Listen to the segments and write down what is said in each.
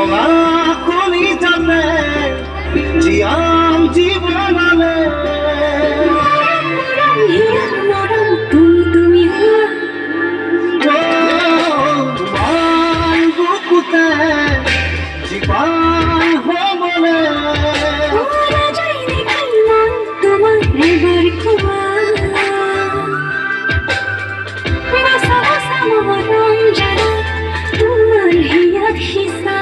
ৰঙা কলিতাতে জীয়াম জীৱনলে নৰম তুমি তোমাৰ বুকুতে জীৱান হ'বলে তোমার এবার খোয়া বসা বসা মরম যারা তোমার হিয়াত হিসা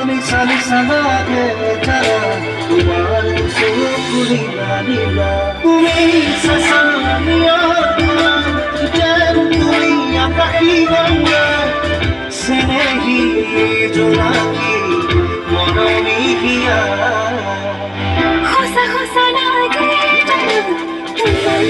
নিশা নিশা লাগে যারা তোমার সুকুরিলা নীলা তুমি সাসানিয়া যেন তুমি আকাশী গঙ্গা স্নেহী জোনাকী মৰমী হিয়া খোসা খোসা লাগে যারা তোমার